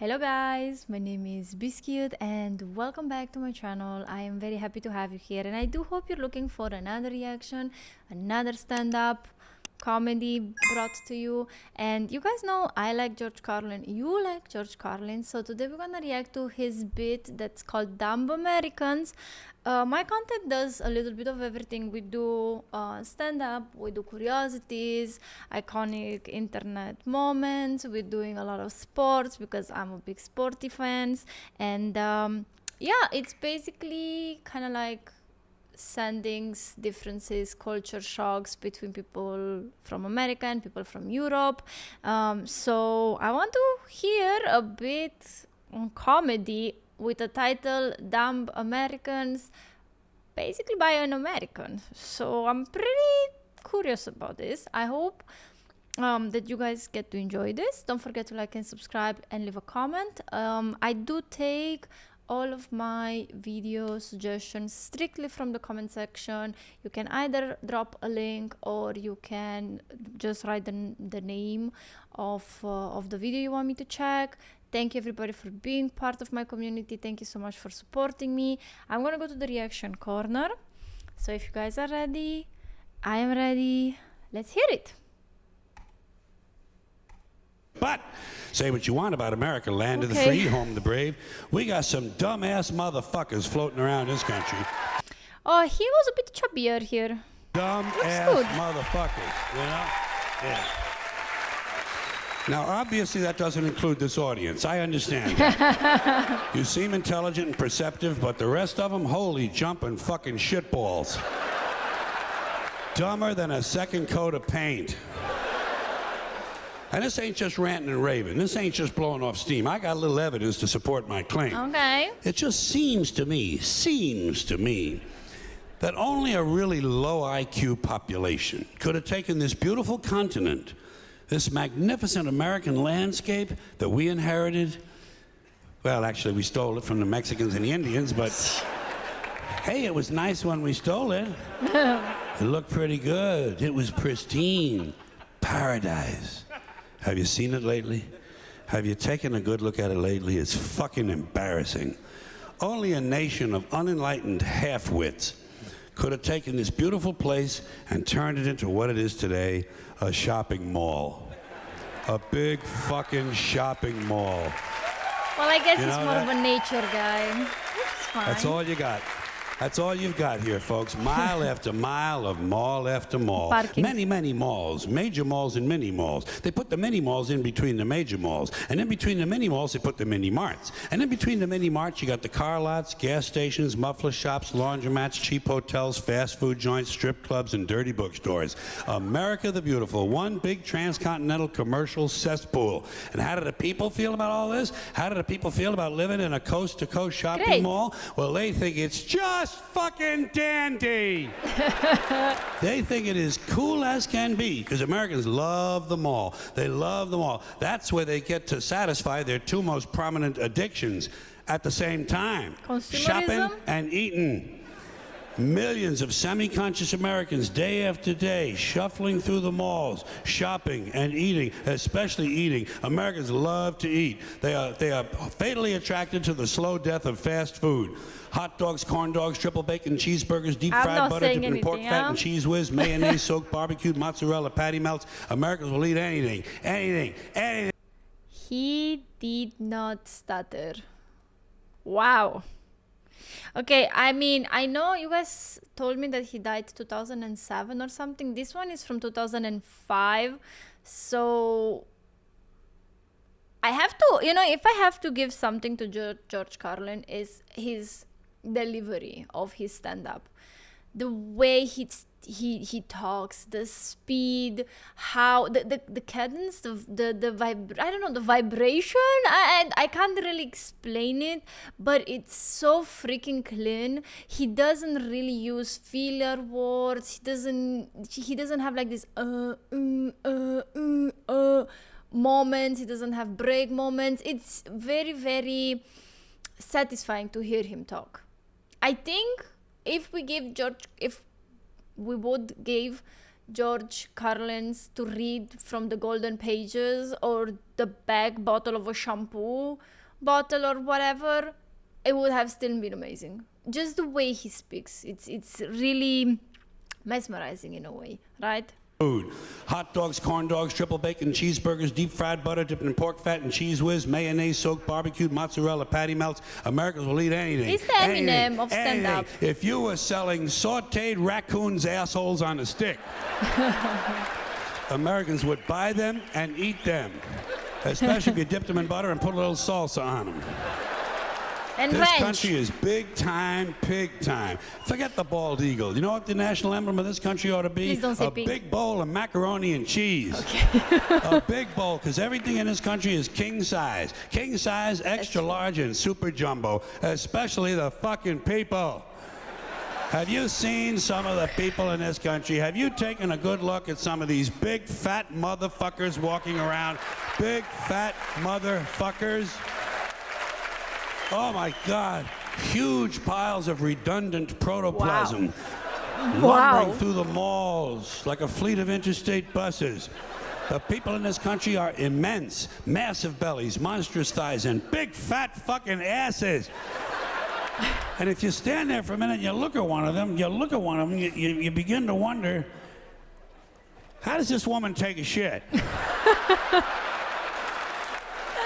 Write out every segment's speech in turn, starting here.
Hello guys, my name is BissQT and welcome back to my channel. I am very happy to have you here and I do hope you're looking for another reaction, another stand-up comedy brought to you. And you guys know I like George Carlin, you like George Carlin, so today we're gonna react to his bit that's called Dumb Americans. My content does a little bit of everything. We do stand-up, we do curiosities, iconic internet moments, we're doing a lot of sports because I'm a big sporty fan, and yeah, it's basically kind of like sendings, differences, culture shocks between people from America and people from Europe. So I want to hear a bit on comedy with the title Dumb Americans, basically by an American. So I'm pretty curious about this. I hope that you guys get to enjoy this. Don't forget to like and subscribe and leave a comment. I do take all of my video suggestions strictly from the comment section. You can either drop a link or you can just write the name of the video you want me to check. Thank you everybody for being part of my community. Thank you so much for supporting me. I'm gonna go to the reaction corner. So if you guys are ready, I am ready. Let's hear it. But say what you want about America, land of the free, home of the brave. We got some dumbass motherfuckers floating around this country. Oh, he was a bit chubbier here. Dumbass motherfuckers, you know? Yeah. Now, obviously, that doesn't include this audience. I understand that. You seem intelligent and perceptive, but the rest of them, holy jumping fucking shitballs. Dumber than a second coat of paint. And this ain't just ranting and raving. This ain't just blowing off steam. I got a little evidence to support my claim. Okay. It just seems to me, that only a really low IQ population could have taken this beautiful continent, this magnificent American landscape that we inherited. Well, actually, we stole it from the Mexicans and the Indians, but hey, it was nice when we stole it. It looked pretty good. It was pristine. Paradise. Have you seen it lately? Have you taken a good look at it lately? It's fucking embarrassing. Only a nation of unenlightened half-wits could have taken this beautiful place and turned it into what it is today, a shopping mall. A big fucking shopping mall. Well, I guess You he's know more that? of a nature guy, which is fine. That's all you got. That's all you've got here, folks. Mile after mile of mall after mall. Parking. Many, many malls. Major malls and mini malls. They put the mini malls in between the major malls. And in between the mini malls, they put the mini marts. And in between the mini marts, you got the car lots, gas stations, muffler shops, laundromats, cheap hotels, fast food joints, strip clubs, and dirty bookstores. America the Beautiful. One big transcontinental commercial cesspool. And how do the people feel about all this? How do the people feel about living in a coast-to-coast shopping Great. mall? Well, they think it's just fucking dandy. They think it is cool as can be because Americans love the mall. They love the mall. That's where they get to satisfy their two most prominent addictions at the same time. Consumerism? Shopping and eating. Millions of semi-conscious Americans day after day shuffling through the malls, shopping and eating, especially eating. Americans love to eat. They are fatally attracted to the slow death of fast food. Hot dogs, corn dogs, triple bacon cheeseburgers, deep I'm fried not butter saying dipped in pork anything, fat huh? and cheese whiz, mayonnaise soaked barbecued mozzarella patty melts. Americans will eat anything, anything, anything. He did not stutter. Wow. Okay, I mean, I know you guys told me that he died 2007 or something. This one is from 2005. So I have to, if I have to give something to George Carlin, is his delivery of his stand-up. The way he talks, the speed, how the cadence, the vibration. I can't really explain it, but it's so freaking clean. He doesn't really use filler words. He doesn't have like this moments. He doesn't have break moments. It's very, very satisfying to hear him talk. I think if we would give George Carlin's to read from the golden pages or the back bottle of a shampoo bottle or whatever, it would have still been amazing. Just the way he speaks, it's really mesmerizing in a way, right? Food. Hot dogs, corn dogs, triple bacon, cheeseburgers, deep fried butter dipped in pork fat and cheese whiz, mayonnaise soaked, barbecued, mozzarella, patty melts. Americans will eat anything. He's the Eminem of stand-up. If you were selling sauteed raccoons' assholes on a stick, Americans would buy them and eat them, especially if you dipped them in butter and put a little salsa on them. And This ranch. country is big time, pig time. Forget the bald eagle. You know what the national emblem of this country ought to be? Please don't say a pig. big bowl of macaroni and cheese. Okay. A big bowl, because everything in this country is king size. King size, extra large, and super jumbo, especially the fucking people. Have you seen some of the people in this country? Have you taken a good look at some of these big fat motherfuckers walking around? Big fat motherfuckers. Oh my God, huge piles of redundant protoplasm lumbering through the malls like a fleet of interstate buses. The people in this country are immense, massive bellies, monstrous thighs, and big fat fucking asses. And if you stand there for a minute and you look at one of them, you begin to wonder, how does this woman take a shit?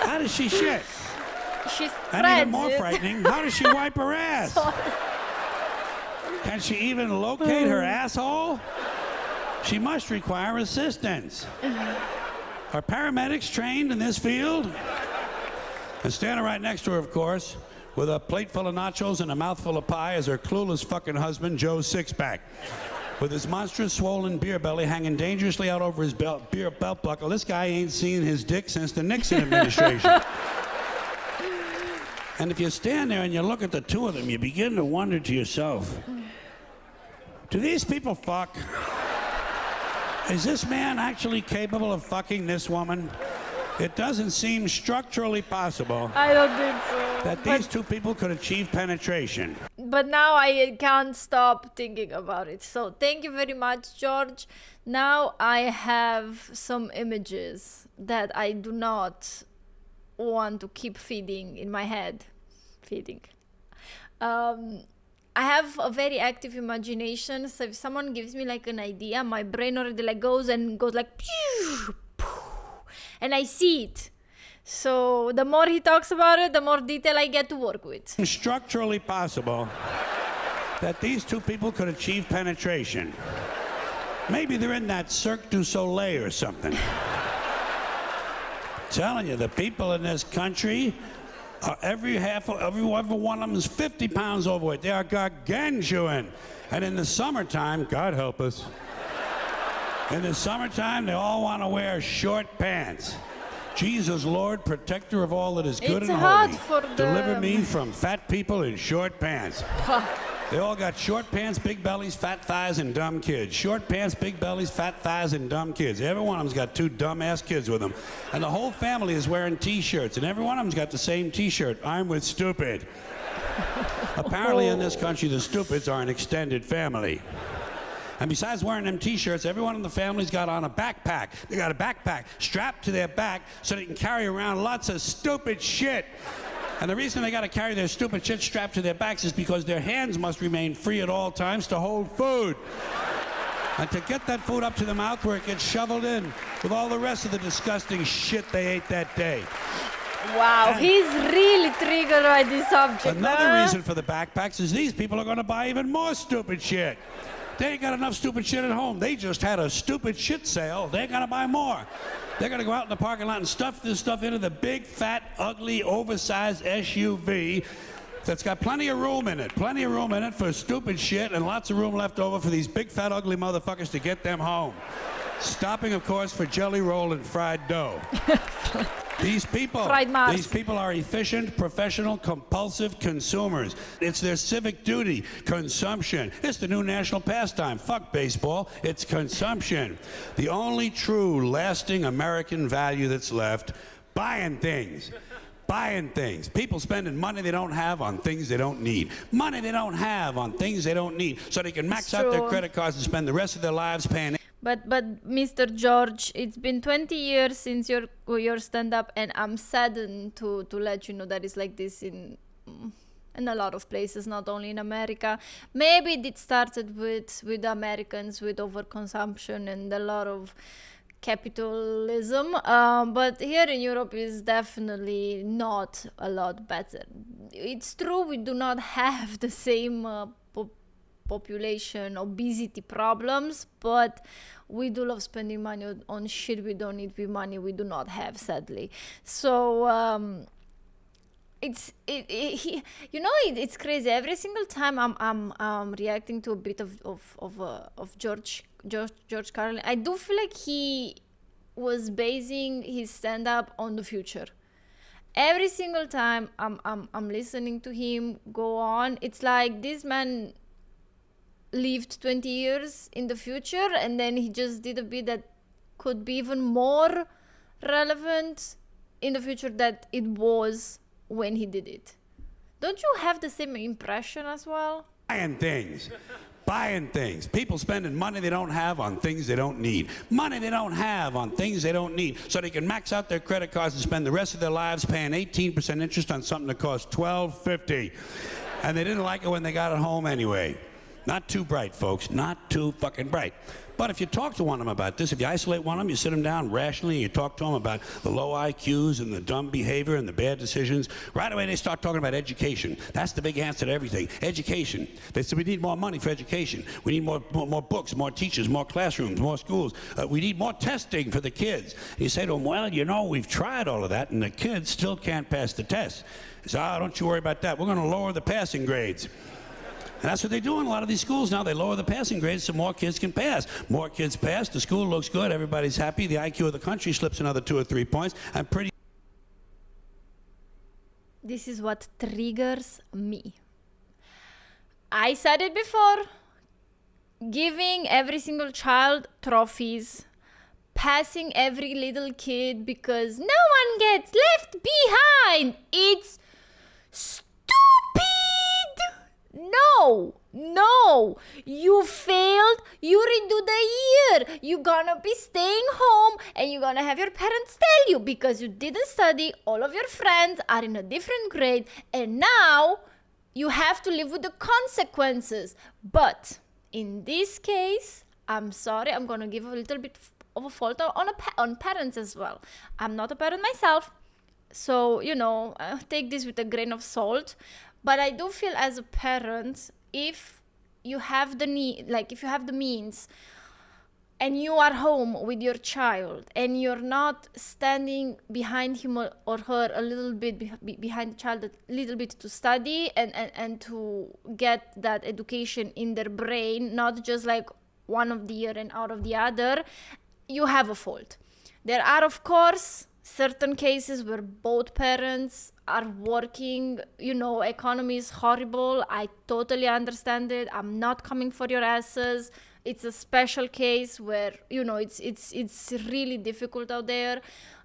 How does she shit? She's And even more frightening, how does she wipe her ass? Can she even locate her asshole? She must require assistance. Are paramedics trained in this field? And standing right next to her, of course, with a plate full of nachos and a mouthful of pie is her clueless fucking husband, Joe Sixpack. With his monstrous swollen beer belly hanging dangerously out over his belt buckle, this guy ain't seen his dick since the Nixon administration. And if you stand there and you look at the two of them, you begin to wonder to yourself, do these people fuck? Is this man actually capable of fucking this woman? It doesn't seem structurally possible I don't think so. that these two people could achieve penetration. But now I can't stop thinking about it. So thank you very much, George. Now I have some images that I do not want to keep feeding in my head. I have a very active imagination, so if someone gives me like an idea, my brain already like goes like pew, pew, and I see it. So the more he talks about it, the more detail I get to work with. Structurally possible that these two people could achieve penetration. Maybe they're in that Cirque du Soleil or something. Telling you, the people in this country, every one of them is 50 pounds overweight. They are gargantuan. And in the summertime, God help us, in the summertime, they all want to wear short pants. Jesus, Lord, protector of all that is good It's and hard holy, for the- deliver me from fat people in short pants. They all got short pants, big bellies, fat thighs, and dumb kids. Short pants, big bellies, fat thighs, and dumb kids. Every one of them's got two dumb-ass kids with them. And the whole family is wearing T-shirts, and every one of them's got the same T-shirt. I'm with stupid. Apparently in this country, the stupids are an extended family. And besides wearing them T-shirts, everyone in the family's got on a backpack. They got a backpack strapped to their back so they can carry around lots of stupid shit. And the reason they got to carry their stupid shit strapped to their backs is because their hands must remain free at all times to hold food. And to get that food up to the mouth where it gets shoveled in with all the rest of the disgusting shit they ate that day. Wow, And he's really triggered by this subject. another reason for the backpacks is these people are going to buy even more stupid shit. They ain't got enough stupid shit at home. They just had a stupid shit sale. They're going to buy more. They're going to go out in the parking lot and stuff this stuff into the big, fat, ugly, oversized SUV that's got plenty of room in it. Plenty of room in it for stupid shit and lots of room left over for these big, fat, ugly motherfuckers to get them home. Stopping, of course, for jelly roll and fried dough. These people are efficient, professional, compulsive consumers. It's their civic duty, consumption. It's the new national pastime. Fuck baseball, it's consumption. The only true, lasting American value that's left, buying things. Buying things. People spending money they don't have on things they don't need. Money they don't have on things they don't need so they can max out their credit cards and spend the rest of their lives paying. But Mr. George, it's been 20 years since your stand-up, and I'm saddened to let you know that it's like this in a lot of places, not only in America. Maybe it started with Americans, with overconsumption and a lot of capitalism, but here in Europe is definitely not a lot better. It's true we do not have the same population obesity problems, but we do love spending money on shit we don't need with money we do not have, sadly. So it's crazy. Every single time I'm reacting to a bit of George Carlin, I do feel like he was basing his stand-up on the future. Every single time I'm listening to him go on, it's like this man lived 20 years in the future, and then he just did a bit that could be even more relevant in the future that it was when he did it. Don't you have the same impression as well? Buying things. People spending money they don't have on things they don't need. Money they don't have on things they don't need, so they can max out their credit cards and spend the rest of their lives paying 18% interest on something that costs $12.50. And they didn't like it when they got it home anyway. Not too bright, folks. Not too fucking bright. But if you talk to one of them about this, if you isolate one of them, you sit them down rationally, you talk to them about the low IQs and the dumb behavior and the bad decisions, right away they start talking about education. That's the big answer to everything. Education. They say we need more money for education. We need more books, more teachers, more classrooms, more schools. We need more testing for the kids. You say to them, well, you know, we've tried all of that, and the kids still can't pass the test. They say, oh, don't you worry about that. We're going to lower the passing grades. And that's what they do in a lot of these schools now. They lower the passing grades so more kids can pass. More kids pass, the school looks good, everybody's happy, the IQ of the country slips another 2 or 3 points. I'm pretty... This is what triggers me. I said it before. Giving every single child trophies. Passing every little kid because no one gets left behind. It's stupid. No, you failed, you redo the year, you're gonna be staying home and you're gonna have your parents tell you because you didn't study, all of your friends are in a different grade and now you have to live with the consequences. But in this case, I'm sorry, I'm gonna give a little bit of a fault on parents as well. I'm not a parent myself, so, take this with a grain of salt. But I do feel as a parent, if you have the means, and you are home with your child, and you're not standing behind him or her a little bit, behind the child a little bit to study and to get that education in their brain, not just like one of the year and out of the other, you have a fault. There are, of course, certain cases where both parents are working, economy is horrible. I totally understand it. I'm not coming for your asses. It's a special case where, it's really difficult out there.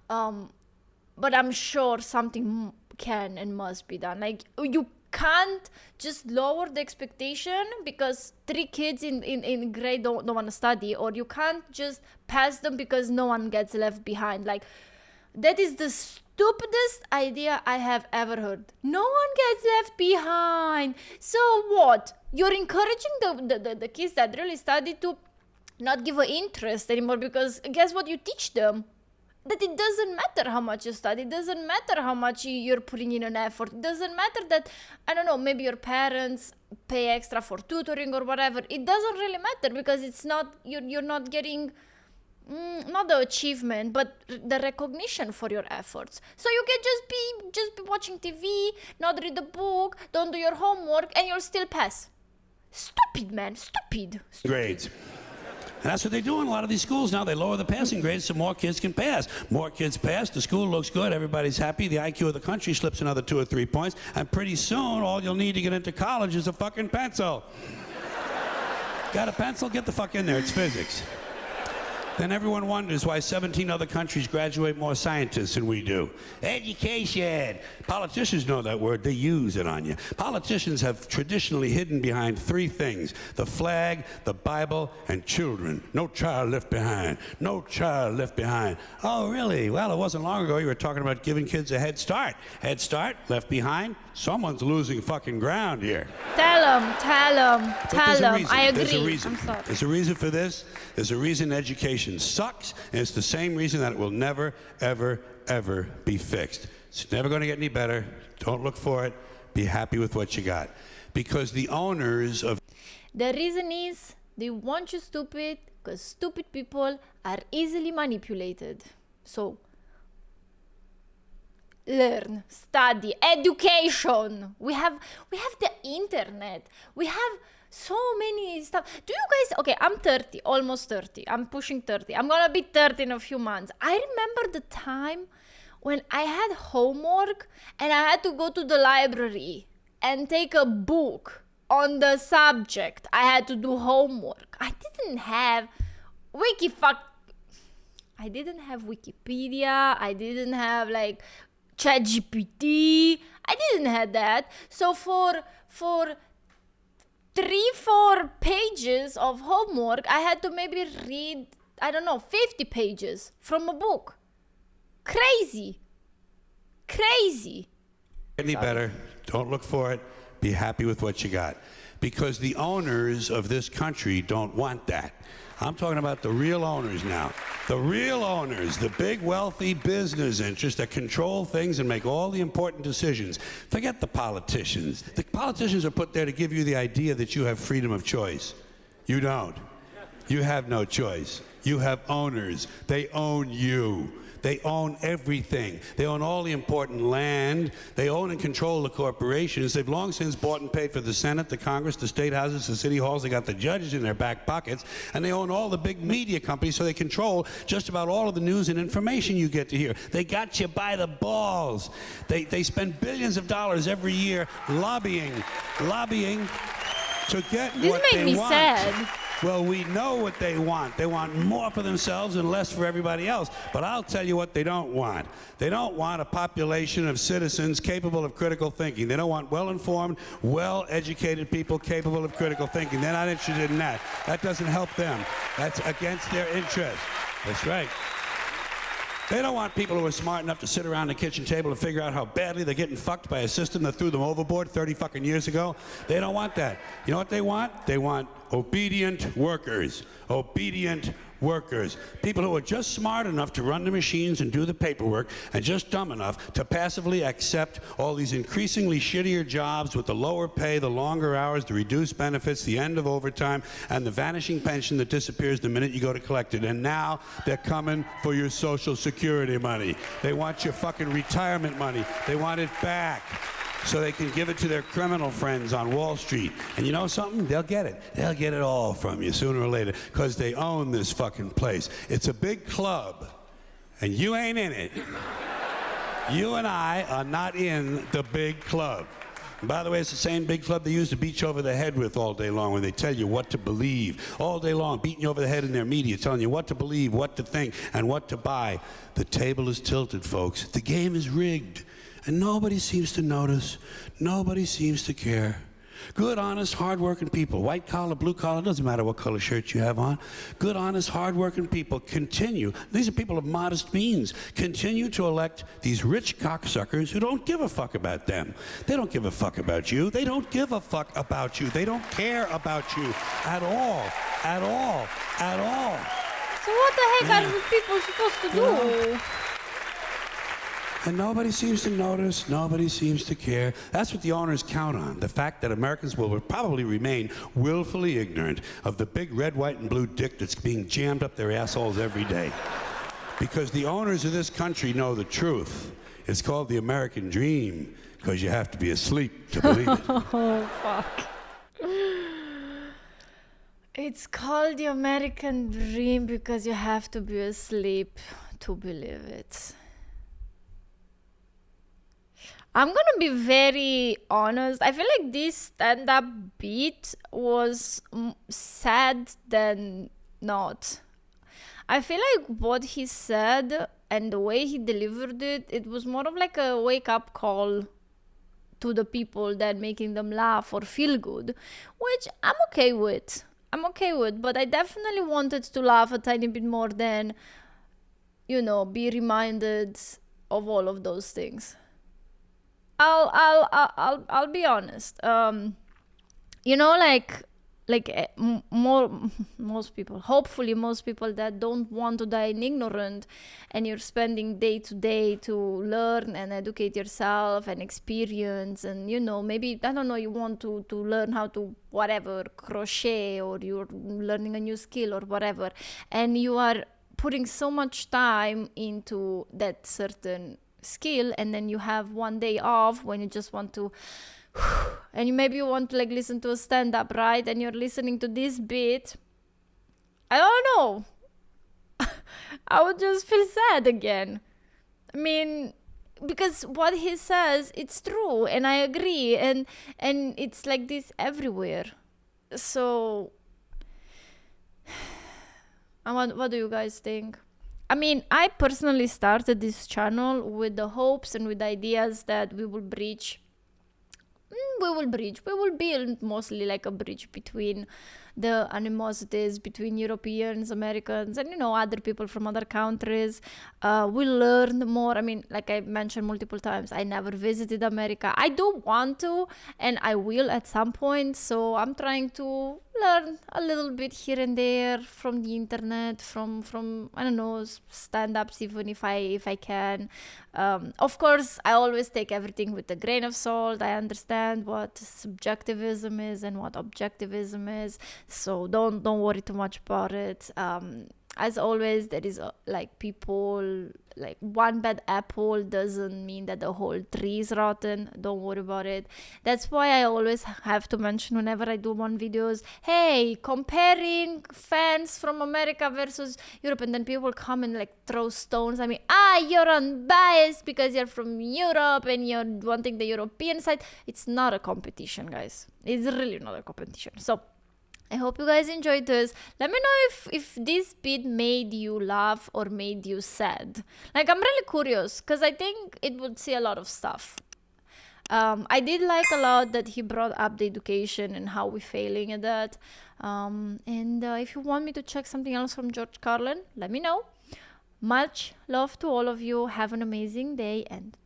But I'm sure something can and must be done. Like, you can't just lower the expectation because 3 kids in grade don't want to study, or you can't just pass them because no one gets left behind. Like, that is the stupidest idea I have ever heard. No one gets left behind. So what? You're encouraging the kids that really study to not give an interest anymore, because guess what you teach them? That it doesn't matter how much you study. It doesn't matter how much you're putting in an effort. It doesn't matter that, I don't know, maybe your parents pay extra for tutoring or whatever. It doesn't really matter because it's not, you're not getting... not the achievement, but the recognition for your efforts. So you can just be watching TV, not read the book, don't do your homework, and you'll still pass. Stupid, man. Stupid. Grades. And that's what they do in a lot of these schools now. They lower the passing grades so more kids can pass. More kids pass, the school looks good, everybody's happy, the IQ of the country slips another 2 or 3 points, and pretty soon all you'll need to get into college is a fucking pencil. Got a pencil? Get the fuck in there. It's physics. Then everyone wonders why 17 other countries graduate more scientists than we do. Education. Politicians know that word. They use it on you. Politicians have traditionally hidden behind three things: the flag, the Bible, and children. No child left behind. No child left behind. Oh, really? Well, it wasn't long ago you were talking about giving kids a head start. Head start, left behind. Someone's losing fucking ground here. Tell them. I agree. There's a reason. I'm sorry. There's a reason for this. There's a reason education sucks, and it's the same reason that it will never, ever, ever be fixed. It's never going to get any better. Don't look for it. Be happy with what you got. Because the owners of... The reason is they want you stupid because stupid people are easily manipulated. So, learn, study, education. We have the internet. We have so many stuff. Do you guys, okay, I'm 30, almost 30. I'm pushing 30. I'm gonna be 30 in a few months. I remember the time when I had homework and I had to go to the library and take a book on the subject. I had to do homework. I didn't have I didn't have Wikipedia. I didn't have like ChatGPT. I didn't have that. So for 3-4 pages of homework, I had to maybe read, I don't know, 50 pages from a book. Crazy. Any better, don't look for it. Be happy with what you got. Because the owners of this country don't want that. I'm talking about the real owners now. The real owners, the big wealthy business interests that control things and make all the important decisions. Forget the politicians. The politicians are put there to give you the idea that you have freedom of choice. You don't. You have no choice. You have owners. They own you. They own everything. They own all the important land. They own and control the corporations. They've long since bought and paid for the Senate, the Congress, the state houses, the city halls. They got the judges in their back pockets. And they own all the big media companies, so they control just about all of the news and information you get to hear. They got you by the balls. They spend billions of dollars every year lobbying to get This what made they me want. sad. Well, we know what they want. They want more for themselves and less for everybody else. But I'll tell you what they don't want. They don't want a population of citizens capable of critical thinking. They don't want well-informed, well-educated people capable of critical thinking. They're not interested in that. That doesn't help them. That's against their interest. That's right. They don't want people who are smart enough to sit around the kitchen table and figure out how badly they're getting fucked by a system that threw them overboard 30 fucking years ago. They don't want that. You know what they want? They want obedient workers. Obedient workers. People who are just smart enough to run the machines and do the paperwork and just dumb enough to passively accept all these increasingly shittier jobs with the lower pay, the longer hours, the reduced benefits, the end of overtime, and the vanishing pension that disappears the minute you go to collect it. And now they're coming for your Social Security money. They want your fucking retirement money. They want it back, so they can give it to their criminal friends on Wall Street. And you know something? They'll get it. They'll get it all from you sooner or later, because they own this fucking place. It's a big club, and you ain't in it. You and I are not in the big club. And by the way, it's the same big club they used to beat you over the head with all day long when they tell you what to believe. All day long, beating you over the head in their media, telling you what to believe, what to think, and what to buy. The table is tilted, folks. The game is rigged. And nobody seems to notice. Nobody seems to care. Good, honest, hard-working people, white collar, blue collar, doesn't matter what color shirt you have on. Good, honest, hard-working people continue. These are people of modest means. Continue to elect these rich cocksuckers who don't give a fuck about them. They don't give a fuck about you. They don't give a fuck about you. They don't care about you at all. At all. At all. So what the heck are people supposed to do? And nobody seems to notice, nobody seems to care. That's what the owners count on, the fact that Americans will probably remain willfully ignorant of the big red, white, and blue dick that's being jammed up their assholes every day. Because the owners of this country know the truth. It's called the American dream, because you have to be asleep to believe it. Oh, fuck. It's called the American dream because you have to be asleep to believe it. I'm gonna be very honest. I feel like this stand-up beat was sad than not. I feel like what he said and the way he delivered it, it was more of like a wake-up call to the people than making them laugh or feel good, which I'm okay with. But I definitely wanted to laugh a tiny bit more than, be reminded of all of those things. I'll be honest. Most people, hopefully most people that don't want to die in ignorant, and you're spending day to day to learn and educate yourself and experience, and maybe, I don't know, you want to learn how to whatever, crochet, or you're learning a new skill or whatever, and you are putting so much time into that certain skill, and then you have one day off when you just want to and maybe you want to like listen to a stand-up, right? And you're listening to this bit, I don't know. I would just feel sad again. I mean, because what he says, it's true, and I agree, and it's like this everywhere. So what do you guys think? I mean, I personally started this channel with the hopes and with ideas that we will build mostly like a bridge between the animosities between Europeans, Americans, and other people from other countries. We'll learn more. I mean, like I mentioned multiple times, I never visited America. I do want to, and I will at some point. So I'm trying to learn a little bit here and there from the internet, from I don't know, stand-ups, even if I can. Of course, I always take everything with a grain of salt. I understand what subjectivism is and what objectivism is, so don't worry too much about it. As always, there is like people, like one bad apple doesn't mean that the whole tree is rotten. Don't worry about it. That's why I always have to mention whenever I do one videos, hey, comparing fans from America versus Europe, and then people come and like throw stones. I mean, you're unbiased because you're from Europe and you're wanting the European side. It's not a competition, guys. It's really not a competition. So I hope you guys enjoyed this. Let me know if this bit made you laugh or made you sad. Like, I'm really curious because I think it would say a lot of stuff. I did like a lot that he brought up the education and how we're failing at that. And if you want me to check something else from George Carlin, let me know. Much love to all of you. Have an amazing day and